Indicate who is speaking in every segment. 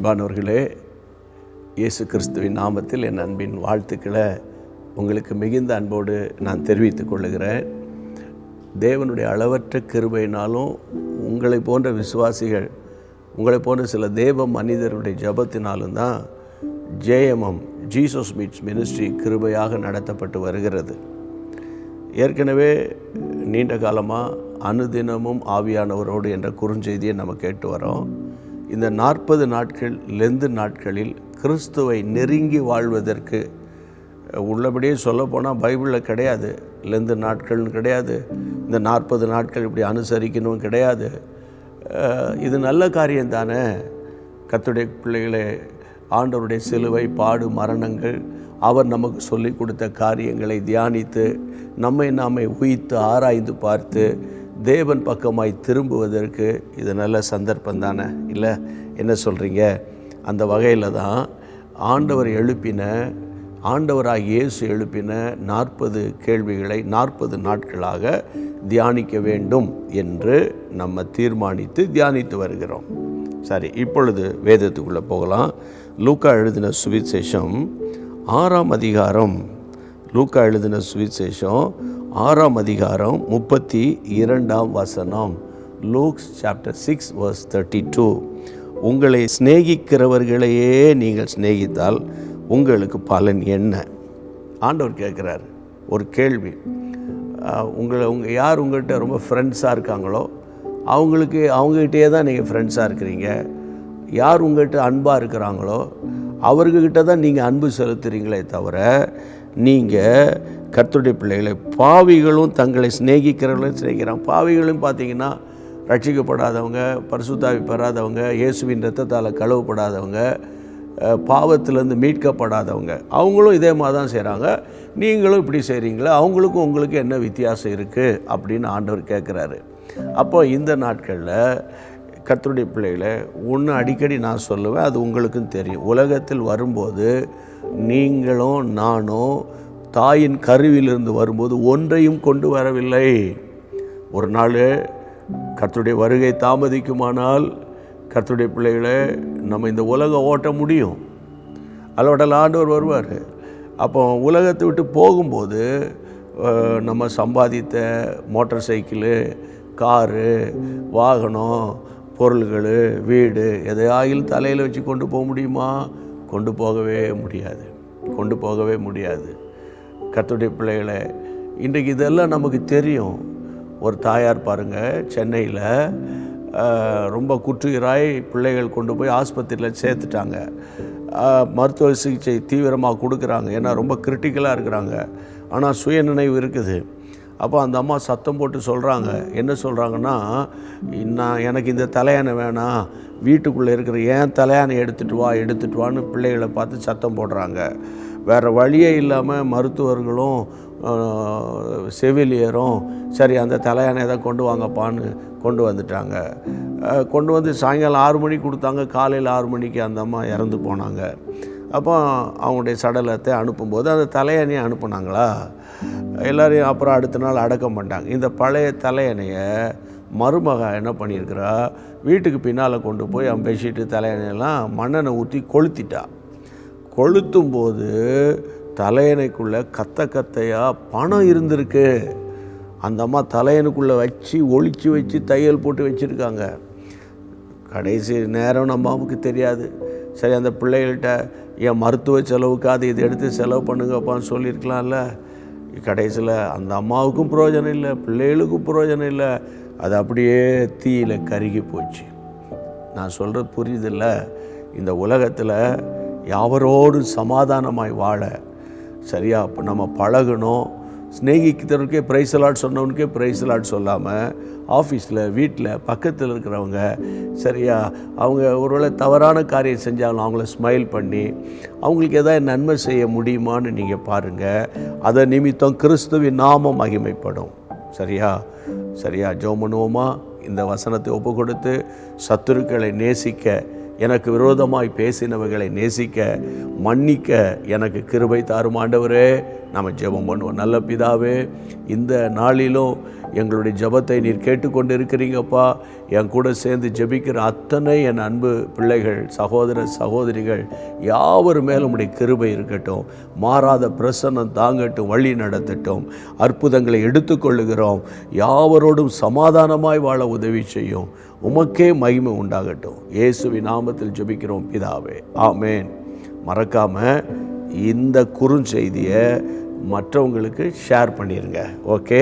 Speaker 1: அன்பானவர்களே, இயேசு கிறிஸ்துவின் நாமத்தில் என் அன்பின் வாழ்த்துக்களை உங்களுக்கு மிகுந்த அன்போடு நான் தெரிவித்துக் கொள்ளுகிறேன். தேவனுடைய அளவற்ற கிருபையினாலும் உங்களை போன்ற விசுவாசிகள், உங்களை போன்ற சில தேவ மனிதருடைய ஜபத்தினாலும் தான் ஜேஎம்எம் ஜீசஸ் மீட்ஸ் மினிஸ்ட்ரி கிருபையாக நடத்தப்பட்டு வருகிறது. ஏற்கனவே நீண்ட காலமாக அனுதினமும் ஆவியானவரோடு என்ற குறுஞ்செய்தியை நம்ம கேட்டு வரோம். இந்த 40 நாட்கள் லெந்து நாட்களில் கிறிஸ்துவை நெருங்கி வாழ்வதற்கு உள்ளபடியே சொல்லப்போனால் பைபிளில் கிடையாது. லெந்து நாட்கள்னு கிடையாது, இந்த 40 நாட்கள் இப்படி அனுசரிக்கணும் கிடையாது. இது நல்ல காரியம் தானே. கர்த்தருடைய பிள்ளைகளே, ஆண்டவருடைய சிலுவை, பாடு, மரணங்கள், அவர் நமக்கு சொல்லி கொடுத்த காரியங்களை தியானித்து நம்மை உயித்து ஆராய்ந்து பார்த்து தேவன் பக்கமாய் திரும்புவதற்கு இது நல்ல சந்தர்ப்பம் தானே, இல்லை? என்ன சொல்கிறீங்க? அந்த வகையில் தான் ஆண்டவராக இயேசு எழுப்பின 40 கேள்விகளை 40 நாட்களாக தியானிக்க வேண்டும் என்று நம்ம தீர்மானித்து தியானித்து வருகிறோம். சரி, இப்பொழுது வேதத்துக்குள்ளே போகலாம். லூக்கா எழுதின சுவிசேஷம் 6ஆம் அதிகாரம், லூக்கா எழுதின சுவிசேஷம் 6ஆம் அதிகாரம் 32ஆம் வசனம். Luke's chapter 6 verse 32. உங்களை சிநேகிக்கிறவர்களையே நீங்கள் சிநேகித்தால் உங்களுக்கு பலன் என்ன? ஆண்டவர் கேட்குறார் ஒரு கேள்வி. யார் உங்கள்கிட்ட ரொம்ப ஃப்ரெண்ட்ஸாக இருக்காங்களோ அவங்ககிட்டயே தான் நீங்கள் ஃப்ரெண்ட்ஸாக இருக்கிறீங்க. யார் உங்கள்கிட்ட அன்பாக இருக்கிறாங்களோ அவர்கிட்ட தான் நீங்கள் அன்பு செலுத்துகிறீங்களே தவிர, நீங்கள் கர்த்தருடைய பிள்ளைகளை, பாவிகளும் தங்களை சிநேகிக்கிறவர்களும் சிநேகிக்கிறாங்க. பாவிகளும் பார்த்தீங்கன்னா ரட்சிக்கப்படாதவங்க, பரிசுத்தாவி பெறாதவங்க, இயேசுவின் இரத்தத்தால் கழுவப்படாதவங்க, பாவத்திலேருந்து மீட்கப்படாதவங்க, அவங்களும் இதே மாதிரி தான் செய்கிறாங்க. நீங்களும் இப்படி செய்கிறீங்களா? அவங்களுக்கும் உங்களுக்கு என்ன வித்தியாசம் இருக்குது அப்படின்னு ஆண்டவர் கேட்குறாரு. அப்போ இந்த நாட்களில் கர்த்தருடைய பிள்ளைகளை ஒன்று அடிக்கடி நான் சொல்லுவேன், அது உங்களுக்கும் தெரியும். உலகத்தில் வரும்போது நீங்களும் நானும் தாயின் கருவிலிருந்து வரும்போது ஒன்றையும் கொண்டு வரவில்லை. ஒரு நாள் கர்த்தருடைய வருகை தாமதிக்குமானால் கர்த்தருடைய பிள்ளைகளை நம்ம இந்த உலகம் ஓட்ட முடியும். அளவடல் ஆண்டவர் வருவார். அப்போ உலகத்தை விட்டு போகும்போது நம்ம சம்பாதித்த மோட்டார் சைக்கிளு, காரு, வாகனம், பொருள்கள், வீடு எதையாயிலும் தலையில் வச்சு கொண்டு போக முடியுமா? கொண்டு போகவே முடியாது. கர்த்தருடைய பிள்ளைகளை, இன்றைக்கு இதெல்லாம் நமக்கு தெரியும். ஒரு தாயார் பாருங்கள், சென்னையில் ரொம்ப குற்றுயிராய் பிள்ளைகள் கொண்டு போய் ஆஸ்பத்திரியில் சேர்த்துட்டாங்க. மருத்துவ சிகிச்சை தீவிரமாக கொடுக்குறாங்க, ஏன்னா ரொம்ப கிரிட்டிக்கலாக இருக்கிறாங்க. ஆனால் சுயநினைவு இருக்குது. அப்போ அந்த அம்மா சத்தம் போட்டு சொல்கிறாங்க. என்ன சொல்கிறாங்கன்னா, எனக்கு இந்த தலையானை வேணாம், வீட்டுக்குள்ளே இருக்கிற ஏன் தலையானை எடுத்துகிட்டு வான்னு பிள்ளைகளை பார்த்து சத்தம் போடுறாங்க. வேறு வழியே இல்லாமல் மருத்துவர்களும் செவிலியரும் சரி அந்த தலையானை தான் கொண்டு வாங்கப்பான்னு கொண்டு வந்துட்டாங்க. கொண்டு வந்து சாயங்காலம் 6 மணிக்கு கொடுத்தாங்க. காலையில் 6 மணிக்கு அந்த அம்மா இறந்து போனாங்க. அப்போ அவங்களுடைய சடலத்தை அனுப்பும்போது அந்த தலையணையை அனுப்புனாங்களா, எல்லோரையும் அப்புறம் அடுத்த நாள் அடக்கம் பண்ணிட்டாங்க. இந்த பழைய தலையணையை மருமக என்ன பண்ணியிருக்கிறா, வீட்டுக்கு பின்னால் கொண்டு போய் அவன் பெட்ஷீட்டு தலையணையெல்லாம் மண்ணெண்ணெய் ஊற்றி கொளுத்தும்போது தலையணைக்குள்ளே கத்தையாக பணம் இருந்திருக்கு. அந்த அம்மா தலையணைக்குள்ளே வச்சு ஒளிச்சு வச்சு தையல் போட்டு வச்சுருக்காங்க. கடைசி நேரம் நம்ம அம்மாவுக்கு தெரியாது. சரி, அந்த பிள்ளைகள்கிட்ட என் மருத்துவ செலவுக்காது இதை எடுத்து செலவு பண்ணுங்கப்பான்னு சொல்லியிருக்கலாம்ல. கடைசியில் அந்த அம்மாவுக்கும் பிரயோஜனம் இல்லை, பிள்ளைகளுக்கும் பிரயோஜனம் இல்லை. அது அப்படியே தீயில் கருகி போச்சு. நான் சொல்கிறது புரியுதில்ல? இந்த உலகத்தில் யாவரோடு சமாதானமாய் வாழ சரியா இப்போ நம்ம பழகணும். ஸ்நேகிக்கிறவனுக்கே பிரைஸ் அலாட் சொன்னவனுக்கே பிரைஸ் அலாட் சொல்லாமல் ஆஃபீஸில், வீட்டில், பக்கத்தில் இருக்கிறவங்க சரியா அவங்க ஒருவேளை தவறான காரியம் செஞ்சாலும் அவங்கள ஸ்மைல் பண்ணி அவங்களுக்கு எதாவது நன்மை செய்ய முடியுமான்னு நீங்கள் பாருங்கள். அதை நிமித்தம் கிறிஸ்துவின் நாமம் மகிமைப்படும். சரியா ஜெபம் பண்ணுவோமா? இந்த வசனத்தை ஒப்பு கொடுத்து சத்துருக்களை நேசிக்க, எனக்கு விரோதமாய் பேசினவர்களை நேசிக்க, மன்னிக்க எனக்கு கிருபை தாரும் ஆண்டவரே. நம்ம ஜெபம் பண்ணுவோம். நல்ல பிதாவே, இந்த நாளிலும் எங்களுடைய ஜெபத்தை நீர் கேட்டுக்கொண்டு இருக்கிறீங்கப்பா. என் கூட சேர்ந்து ஜெபிக்கிற அத்தனை என் அன்பு பிள்ளைகள், சகோதர சகோதரிகள் யாவர் மேலும் உடைய கிருபை இருக்கட்டும். மாறாத பிரசன்னம் தாங்கட்டும், வழி நடத்தட்டும். அற்புதங்களை எடுத்துக்கொள்ளுகிறோம். யாவரோடும் சமாதானமாய் வாழ உதவி செய்யும். உமக்கே மகிமை உண்டாகட்டும். இயேசுவின் நாமத்தில் ஜெபிக்கிறோம் பிதாவே, ஆமேன். மறக்காமல் இந்த குறுஞ்செய்தியை மற்றவங்களுக்கு ஷேர் பண்ணிடுங்க. ஓகே,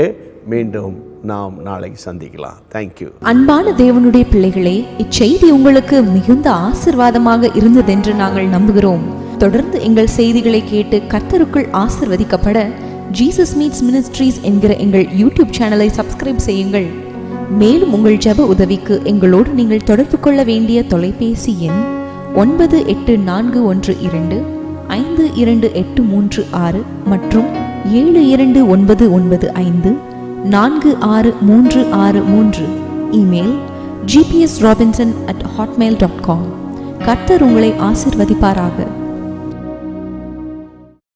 Speaker 1: மீண்டும் நாம் நாளைக்கு சந்திக்கலாம். தேங்க்யூ.
Speaker 2: அன்பான தேவனுடைய பிள்ளைகளே, இச்செய்தி உங்களுக்கு மிகுந்த ஆசீர்வாதமாக இருந்ததென்று நாங்கள் நம்புகிறோம். தொடர்ந்து எங்கள் செய்திகளை கேட்டு கர்த்தருக்குள் ஆசீர்வதிக்கப்பட ஜீசஸ் மீட்ஸ் மினிஸ்ட்ரீஸ் என்கிற எங்கள் யூடியூப் சேனலை சப்ஸ்கிரைப் செய்யுங்கள். மேலும் உங்கள் ஜெப உதவிக்கு எங்களோடு நீங்கள் தொடர்பு கொள்ள வேண்டிய தொலைபேசி எண் 9842252836 மற்றும் 7299546363. Email gpsrobinson@hotmail.com. கர்த்தர் உங்களை ஆசீர்வதிப்பாராக.